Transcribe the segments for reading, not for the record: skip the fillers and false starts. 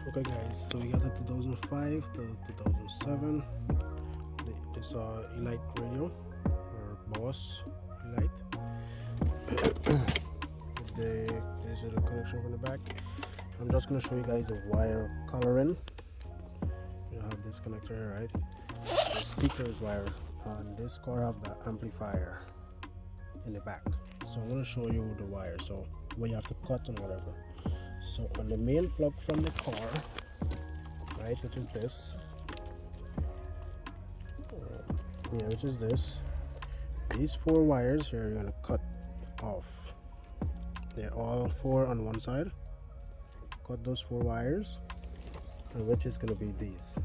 Okay guys, so we got the 2005 to 2007, this Elite radio or Boss Elite. These are the connection from the back. I'm just gonna show you guys the wire coloring. You have this connector here, right? The speaker is wire, and this car have the amplifier in the back. So I'm gonna show you the wire, so where you have to cut and whatever. So on the main plug from the car, right, which is this, which is this, these four wires here you're gonna cut off. They're all four on one side. Cut those four wires, and which is gonna be these.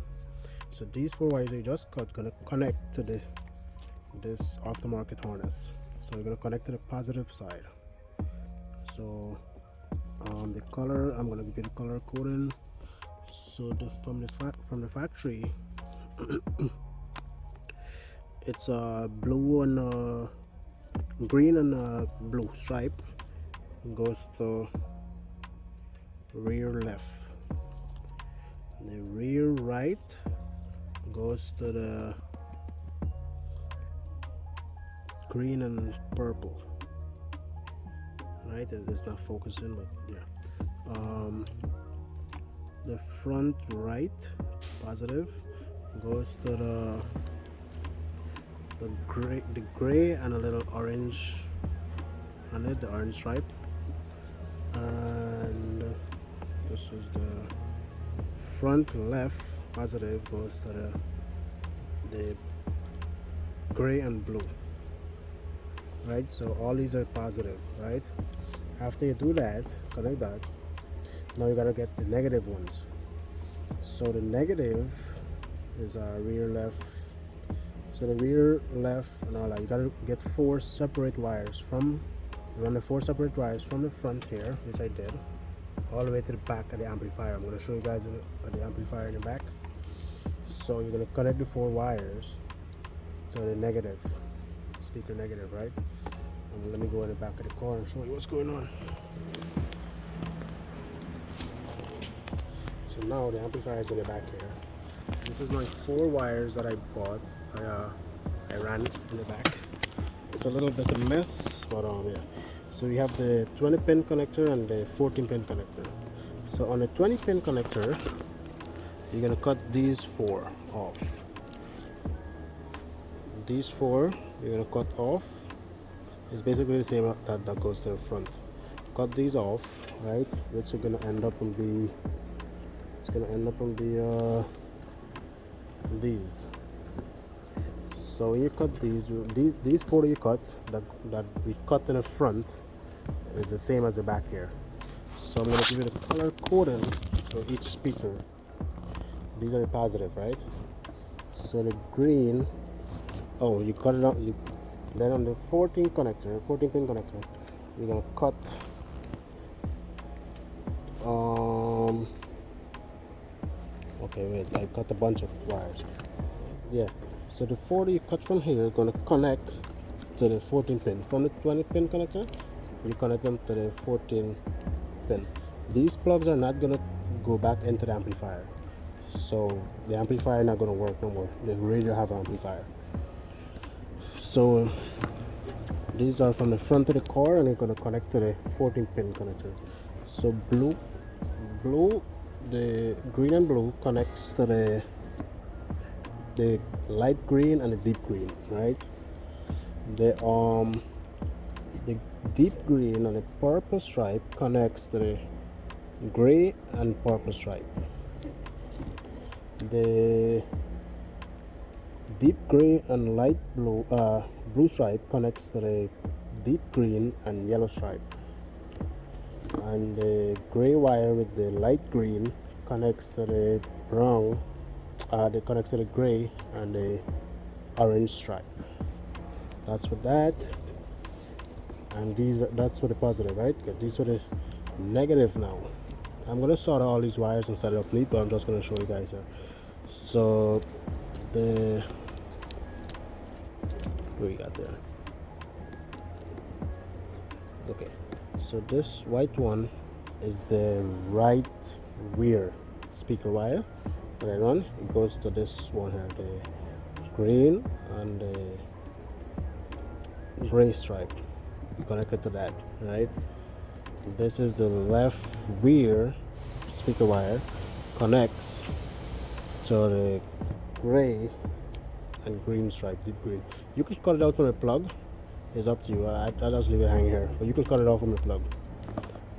So these four wires you just cut gonna connect to this aftermarket harness. So you're gonna connect to the positive side. So the color, I'm gonna give you the color coding. So from the factory, it's blue and green and blue stripe goes to rear left. The rear right goes to the green and purple. Right, it's not focusing, but yeah. The front right positive goes to the gray and a little orange on it, the orange stripe. And this is the front left positive goes to the gray and blue. Right, so all these are positive, right? After you do that, connect that, now you gotta get the negative ones. So the negative is rear left. So the rear left and all that, you gotta get four separate wires from, run the four separate wires from the front here, which I did, all the way to the back of the amplifier. I'm gonna show you guys the amplifier in the back. So you're gonna connect the four wires to the negative, speaker negative, right? And let me go in the back of the car and show you what's going on. So now the amplifier is in the back here. This is my four wires that I bought. I ran in the back. It's a little bit of a mess, but yeah. So we have the 20 pin connector and the 14 pin connector. So on the 20 pin connector, you're gonna cut these four off. These four you're gonna cut off. It's basically the same that goes to the front. Cut these off, right? Which are gonna end up and be, it's gonna end up and be these. So when you cut these four you cut, that we cut in the front is the same as the back here. So I'm gonna give you the color coding for each speaker. These are the positive, right? So the green, oh, you cut it out. Then on the 14 pin connector, you're gonna cut okay, wait, I cut a bunch of wires. Yeah, so the 40 you cut from here gonna connect to the 14 pin. From the 20 pin connector, you connect them to the 14 pin. These plugs are not gonna go back into the amplifier, so the amplifier not gonna work no more. The radio have an amplifier. So these are from the front of the car, and they're gonna connect to the 14 pin connector. So blue, the green and blue connects to the light green and the deep green, right? The deep green and the purple stripe connects to the gray and purple stripe. The deep gray and light blue stripe connects to the deep green and yellow stripe, and the gray wire with the light green connects to the brown, they connects to the gray and the orange stripe. That's for that. And that's for the positive, right? These are the negative. Now I'm gonna solder all these wires and set it up neat, but I'm just gonna show you guys here. So what we got there? Okay, so this white one is the right rear speaker wire that I run. It goes to this one here, the green and the gray stripe. Connected to that, right? This is the left rear speaker wire, connects to the gray and green stripe, deep green. You can cut it out from a plug, it's up to you. I just leave it hanging here, but you can cut it off from a plug.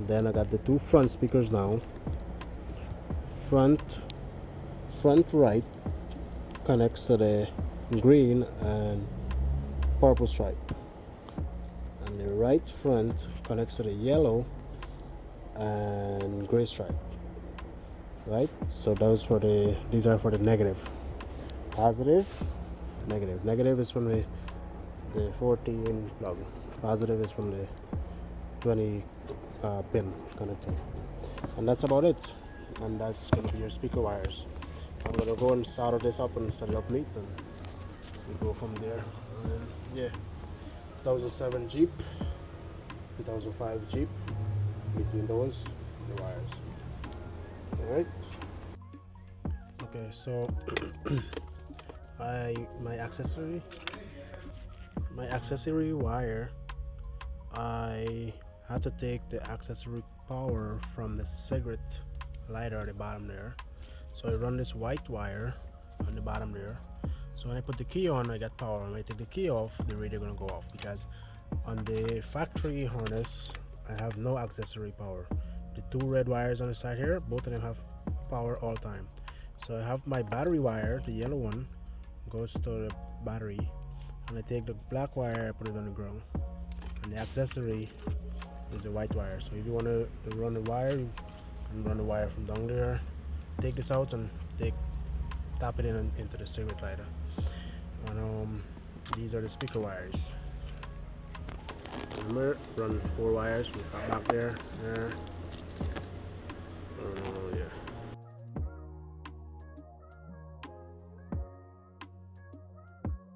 Then I got the two front speakers now. Front right connects to the green and purple stripe, and the right front connects to the yellow and gray stripe. Right, so these are for the negative. Positive, negative. Negative is from the 14 plug. Positive is from the 20 pin connector. And that's about it. And that's gonna be your speaker wires. I'm gonna go and solder this up and set it up neat, and we go from there. And yeah, 2007 Jeep, 2005 Jeep. Between those, the wires. Alright. Okay, so my accessory wire, I had to take the accessory power from the cigarette lighter at the bottom there. So I run this white wire on the bottom there. So when I put the key on, I got power. When I take the key off, the radio gonna go off, because on the factory harness I have no accessory power. The two red wires on the side here, both of them have power all time. So I have my battery wire, the yellow one goes to the battery, and I take the black wire, I put it on the ground, and the accessory is the white wire. So if you want to run the wire, you can run the wire from down there, take this out and tap it into the cigarette lighter. And these are the speaker wires. Remember, run 4 wires from back there,